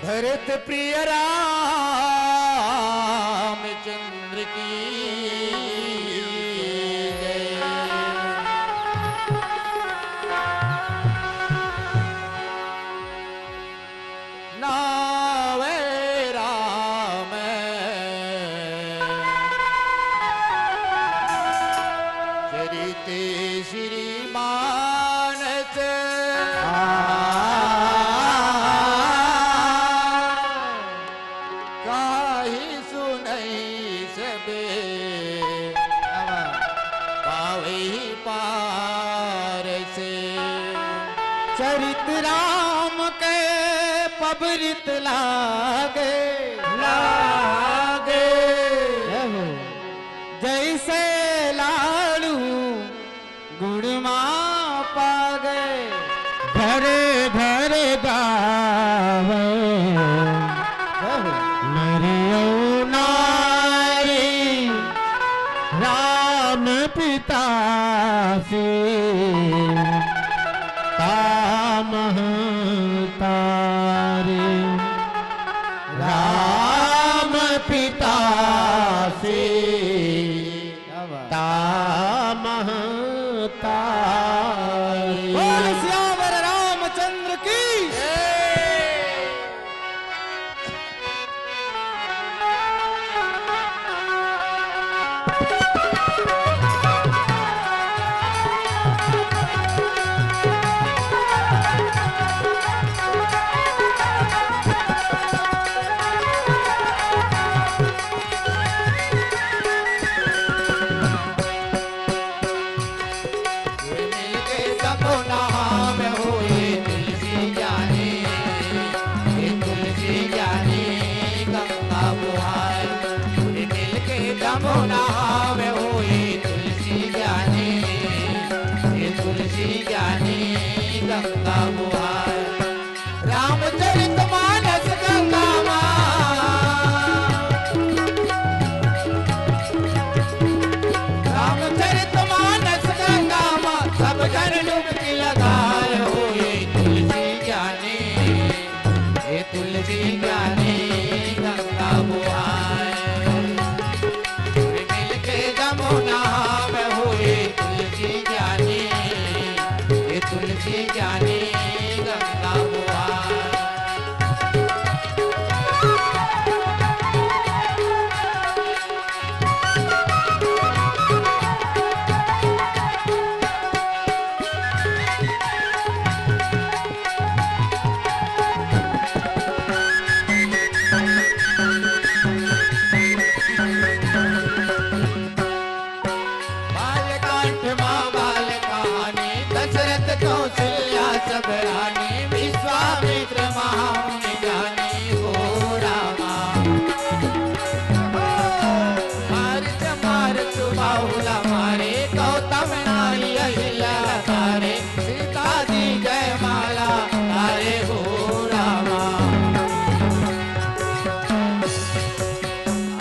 भरत प्रिय रामचंद्र की जय। नावे राम चरिते श्री मानस चरित राम के पबरित लागे लागे जैसे लाड़ू गुड़मा पागे भरे भरे गावे मरियो नारी राम पिता से तारे राम पिता से ताम तारे। बोल सियावर रामचंद्र की गंगा बुहार रामचरित मानस गंगा रामचरित मानस गंगा माँ सब जन डुबकी लगाए हो ये तुलसी ज्ञानी गंगा बुहार मिल के जमुना में हुए तुलसी ज्ञानी तुलसी ज्ञानी गंगा बुहार। बालकांठ माँ बाल कहानी दशरथ कौशल्या सब रानी विश्वामित्र महामुनि ज्ञानी हो रामा। मारिच मारत बाहुला मारे गौतम नारी अहिल्या तारे सीता दी जय माला तारे हो रामा।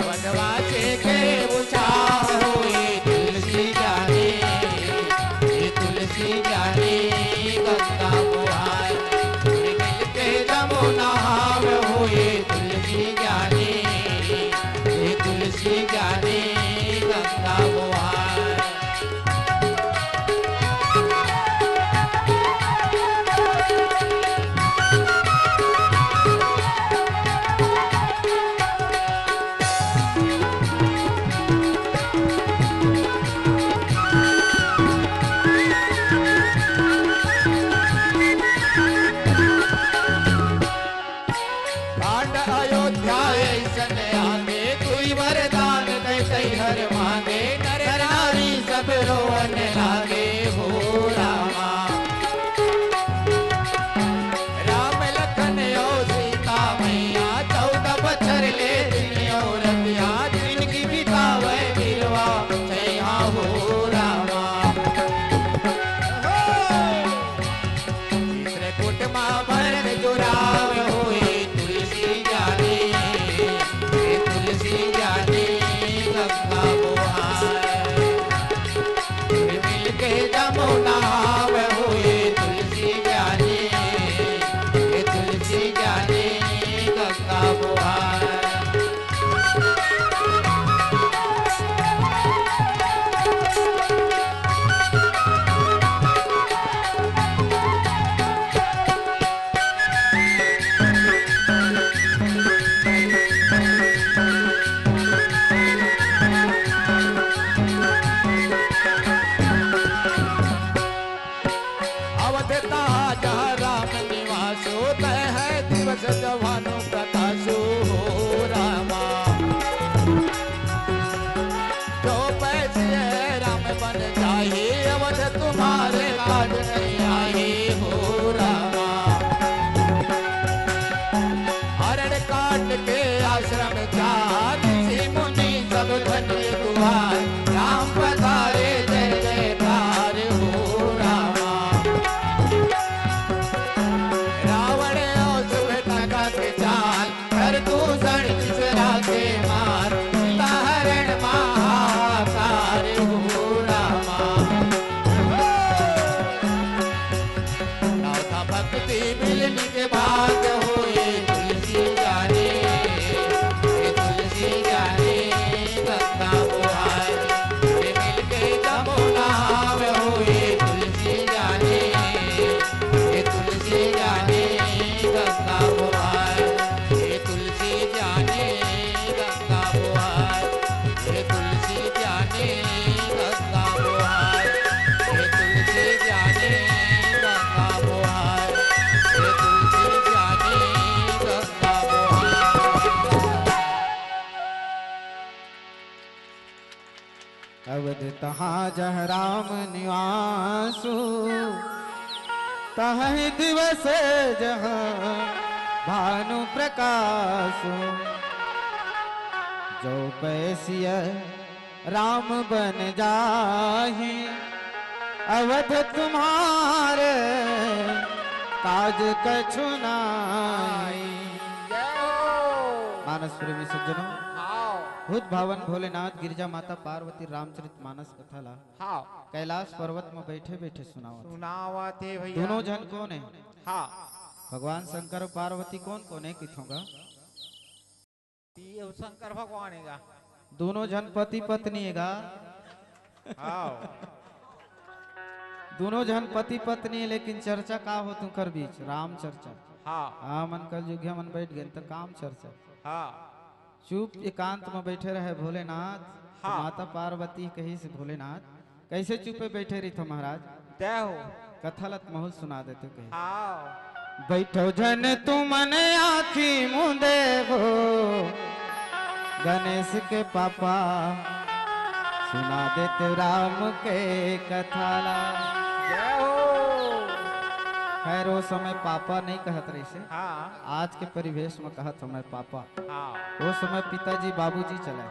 वनवासी के बुझाओ ये तुलसी ज्ञानी गंगा बुहार मिल के जमुना में हुए तुलसी ज्ञानी गंगा बुहार। अयोध्या ऐसन आगे कोई वरदान दे हर मांगे नर नारी सब रोवन लागे हो रामा। राम लखन यो सीता मैया 14 बछर ले दिन और रतिया जिनकी बितावे गिरवा छैया हो रामा। चित्रकूट माँ भरत जुराव होए तुलसी ज्ञानी गंगा बुहार। की दुहाई राम पधारे जय जयकार हो रामा रावण और सुभद्रा के चाल कर दूषण किसरा के मार हरण महाकार हो रामा राधा भक्ति मिलने के बाद हुए तुलसी जाने ये तुलसी जाने गंगा बुहार ये मिलके जमुना में हुए तुलसी जाने ये तुलसी जाने गंगा बुहार ये तुलसी जाने गंगा बुहार ये तुलसी जाने गंगा बुहार ये तुलसी जाने गंगा बुहार ये तुलसी जाने गंगा बुहार अवध तहाँ जह राम निवासु तह दिवस जहाँ भानु प्रकाशु जो पैसिय राम बन जाहि अवध तुम्हारे काज कछु नाई। मानस प्रेमी सज्जनों, भूत भावन भोलेनाथ गिरजा माता पार्वती रामचरित मानस कथा ला हाँ कैलाश पर्वत में बैठे बैठे सुनावत। सुनावते भैया दोनों जन कौन है? हाँ भगवान शंकर और पार्वती कौन कौन है किथोंगा? ये शंकर भगवान है दोनों जन पति पत्नी है गा। हाँ दोनों जन पति पत्नी है, लेकिन चर्चा का हो तुम कर बीच राम चर्चा। हाँ हाँ मन कल युग मन बैठ गए तो काम चर्चा। हाँ चुप एकांत में बैठे रहे भोलेनाथ। तो हाँ। माता पार्वती कही से भोलेनाथ कैसे चुपे बैठे रही थो महाराज? जय हो कथालत महल सुना देते कही। हाँ बैठो जन तुमन आखी मुंदे हो गणेश के पापा सुना देते राम के कथाला। जय हो खैर वो समय पापा नहीं कहत रही से, हाँ आज के परिवेश में कहत हमें पापा। हाँ वो समय पिताजी बाबूजी चले,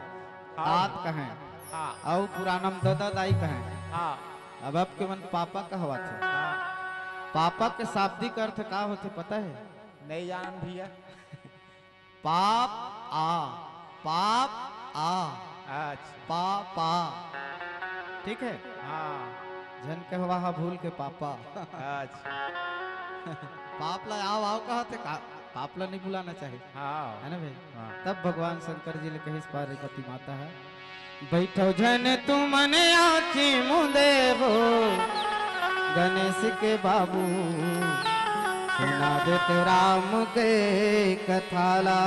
तात कहें हाँ और पुरानम दादा दाई कहें। हाँ अब के मन पापा कहवा थे। हाँ पापा के शाब्दिक अर्थ का होते पता है? नहीं जान भैया पाप आ, पाप आ, अच्छा पापा। ठीक है, हाँ जन कहवा हा भूल के पापा। अच्छा पापला आओ आओ कहते का पापला नहीं बुलाना चाहिए, हाँ है ना भाई? हाँ तब भगवान शंकर जी ने कही पार्वती माता है बैठो जन तुमने आखी मुंदे हो गणेश के बाबू सुना देते राम के कथाला।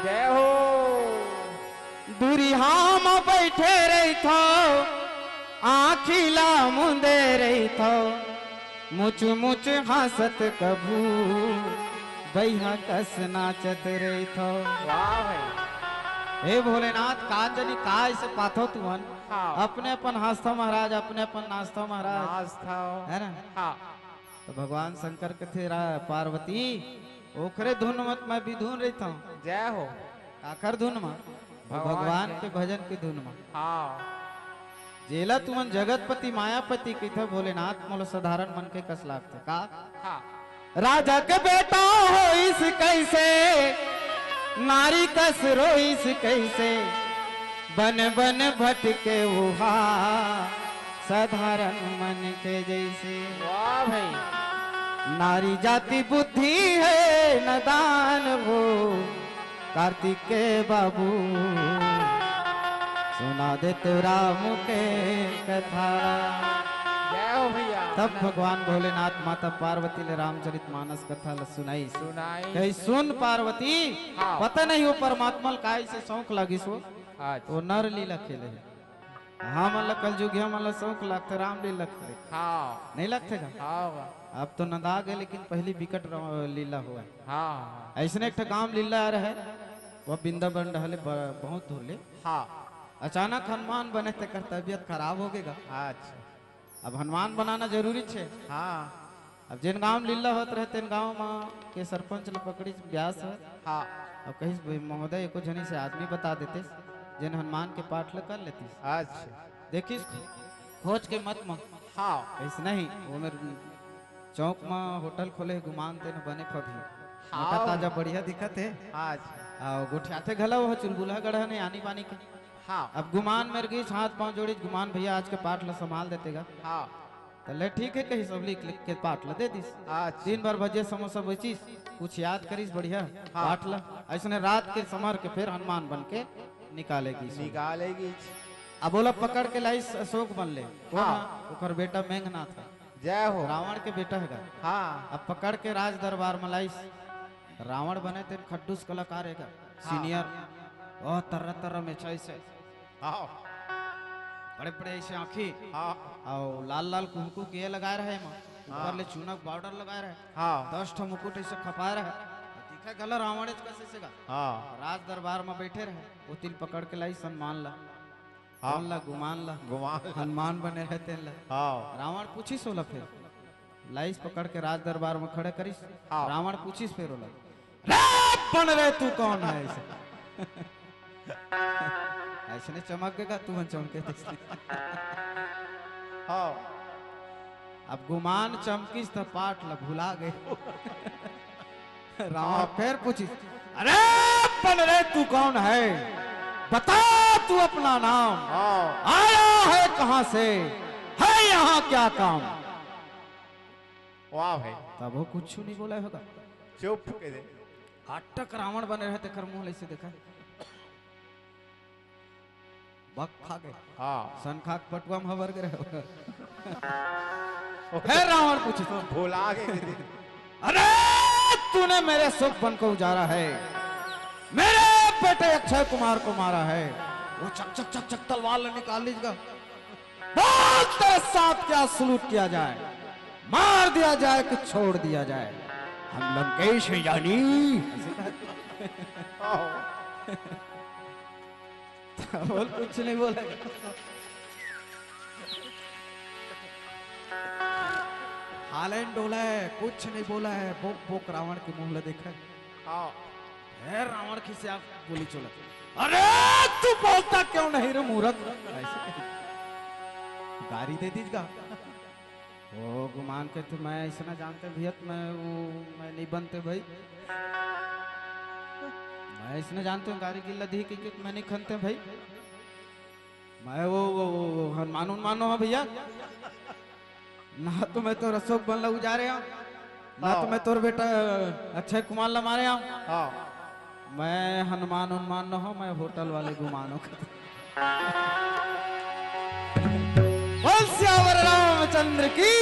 जय हो दूरिहा में बैठे रही थो आखिला मुंदे रही थो मुच मुच हंसत कबू बैहा कस नाचत रही थो। वाह भाई हे भोलेनाथ काजनी काय से पाथो तुमन हाँ अपने अपन हंसतो महाराज, अपने अपन नाचतो महाराज, आस्था है ना? हाँ तो भगवान शंकर के थे पार्वती ओखरे धुन मत मैं भी धुन रही था। जय हो आखर धुन में भगवान के भजन के धुन में हाँ जेला तुमन जगतपति मायापति की थे भोलेनाथ मोलो साधारण मन के कस लागते का हाँ राजा के बेटा हो इस कैसे नारी कस रोइस कैसे बन बन भटके उहा साधारण मन के जैसे। वाह भाई नारी जाति बुद्धि है नदान वो कार्तिक के बाबू सुना देते राम के कथा। जय हो भैया तब भगवान भोलेनाथ माता पार्वती ने रामचरित मानस कथा सुनाई। सुनाई कही सुन पार्वती हाँ। पता नहीं वो परमात्मा काय से शौक लगी सो अच्छा वो नर लीला खेले है। हाँ मतलब कल युग मतलब शौक लगते राम लीला खेले हाँ नहीं लगते का? हाँ अब तो नदा गए लेकिन पहली विकट लीला हुआ है। हाँ ऐसने एक काम लीला आ रहा है वह वृंदावन रहले बहुत धोले हाँ अचानक हनुमान बने तेकर तबियत खराब हो गएगा। अच्छा अब हनुमान बनाना जरूरी छे। हाँ अब जिन गांव में लीला होत रहे तेन गांव में के सरपंच ल पकड़ी ब्यास है। हाँ अब कहीं महोदय एको जनी से आदमी बता देते जिन हनुमान के पाठ ल कर लेती अच्छा देखिस खोज के मत म हाँ ऐसा नहीं वो मेरे चौक में होटल खोले गुमान ते न बने फभी हाँ। मोटा ताजा बढ़िया दिखत है अच्छा और गुठियाते घला वो चुलबुला गढ़ ने आनी बानी के हाँ अब गुमान मेरे गई हाथ पांव जोड़ी गुमान भैया आज के पाठ ला संभाल देतेगा हाँ तो ले ठीक है कहीं सब लिख लिख के पाठ ला दे दिस अच्छा दिन भर भजे समोसा बेचिस कुछ याद करिस बढ़िया हाँ। पाठ ला ऐसने रात के समर के फिर हनुमान बन के निकालेगी सब। निकालेगी अब बोला पकड़ के लाइस अशोक बन ले कौन हाँ। है? ओकर बेटा मेघनाथ है जय हो रावण के बेटा है हाँ अब पकड़ के राज दरबार में लाइस रावण बने थे खड्डूस कलाकार है सीनियर और तरह तरह में से हाँ बड़े बड़े ऐसे आँखी हाँ और लाल लाल कुमकु के लगाए रहे माँ ऊपर ले चूनक पाउडर लगाए रहे हाँ 10 ठो मुकुट ऐसे खपाए रहे दिखा गला रावण कैसे से हाँ राज दरबार में बैठे रहे वो तिल पकड़ के लाई सम्मान ला हाँ। कौन ला गुमान ला घुमा हनुमान बने रहते ला हाँ रावण पूछी सोला फिर लाइस पकड़ के राज दरबार में खड़े करिस हाँ। रावण पूछिस फिर बोला रे बन रे तू कौन है ऐसे ऐसे ने चमक गया तू चमके हाँ अब गुमान चमकिस तो पाठ ला भुला गए रावण फिर पूछिस अरे बन रे तू कौन है बता तू अपना नाम हाँ आया है कहां से है यहाँ क्या काम वाह भाई तब वो कुछ नहीं बोला होगा चुप के दे अटक रावण बने रहते कर मुंह ऐसे देखा बक खा गए हाँ सन खाक पटुआ में हबर गए है रावण पूछे तो भुला गए अरे तूने मेरे सुख बन को उजारा है मेरे बेटे अक्षय कुमार को मारा है वो चक चक चक चक तलवार निकाल लीजिएगा बोल तेरे साथ क्या सलूट किया जाए मार दिया जाए कि छोड़ दिया जाए हम लंकेश हैं जानी बोल कुछ नहीं बोला हालैंड डोला है कुछ नहीं बोला है बोक बोक रावण के मुंह ले देखा हाँ है रावण की से आप बोली चला अरे तू बोलता क्यों नहीं रे मूर्ख ऐसे गाड़ी दे दीजिएगा ओ गुमान के तो मैं ऐसा ना जानते भैया मैं नहीं बनते भाई मैं इसने जानते हूँ गाड़ी गिल्ला दी कि मैं नहीं खनते भाई मैं वो हनुमान उन्मान हो भैया ना तो मैं तो अशोक बनला उजारे हूँ ना तो मैं तोर बेटा अक्षय कुमार ला मारे हूँ हाँ मैं हनुमान उन्मान न हो मैं होटल वाले गुमानों का बोल सियावर रामचंद्र की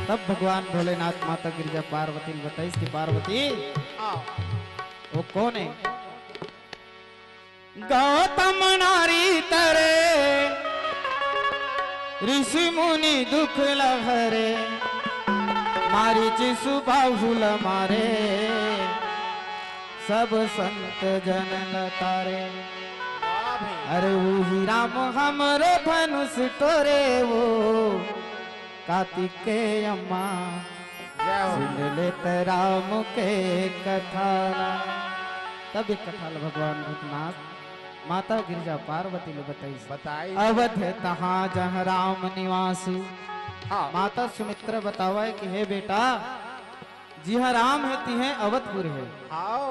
तब भगवान भोलेनाथ माता गिरिजा पार्वती ने बताई इसकी पार्वती हाँ वो कौन है गौतम नारी तरे ऋषि मुनि दुख लहरे मारी सुबाहुल मारे सब संत जन लतारे वाह भाई अरे वही राम हमरो धनुष तोरे वो कार्तिकेय अम्मा जय हो सुन ले राम के कथा तब एक कथा भगवान भूतनाथ माता गिरजा पार्वती ने बताई बताइए अवध तहाँ जहाँ राम निवासु हाँ माता सुमित्रा बतावा है कि हे बेटा जी हाँ राम है ती है अवधपुर है आओ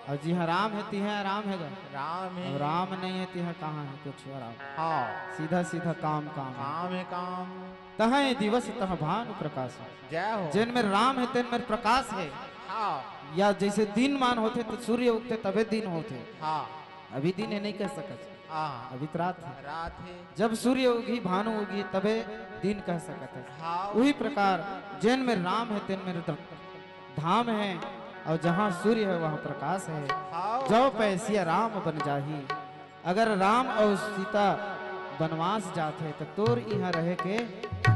और जी हाँ राम है ती है आराम है राम है और राम नहीं है ती है कहाँ है कुछ आराम हाँ सीधा सीधा काम काम काम है काम तह दिवस तह भानु प्रकाश जय हो जिन में राम है तेन में प्रकाश है हाँ या जैसे दिन मान होते तो सूर्य उगते तबे दिन होते हाँ अभी दिन है नहीं कह सकत हाँ अभी तो रात है रात है जब सूर्य उगी भानु उगी तबे दिन कह सकत है हाँ वही प्रकार जिन में राम है तेन में धाम है और जहाँ सूर्य है वहाँ प्रकाश है हाँ जो पैसिया राम बन जाही अगर राम और सीता वनवास जाते तो तोर यहाँ रहे के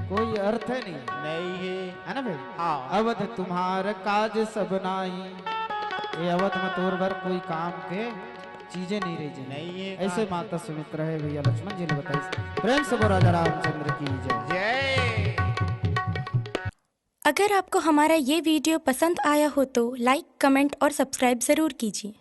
कोई अर्थ है नहीं नहीं है ना भाई हाँ अवध तुम्हार काज सब नाई ये अवध में तोर भर कोई काम के चीजें नहीं रही नहीं है ऐसे माता सुमित्रा है भैया लक्ष्मण जी ने बताई प्रेम से बोल राजा रामचंद्र की जय जय अगर आपको हमारा ये वीडियो पसंद आया हो तो लाइक, कमेंट और सब्सक्राइब ज़रूर कीजिए।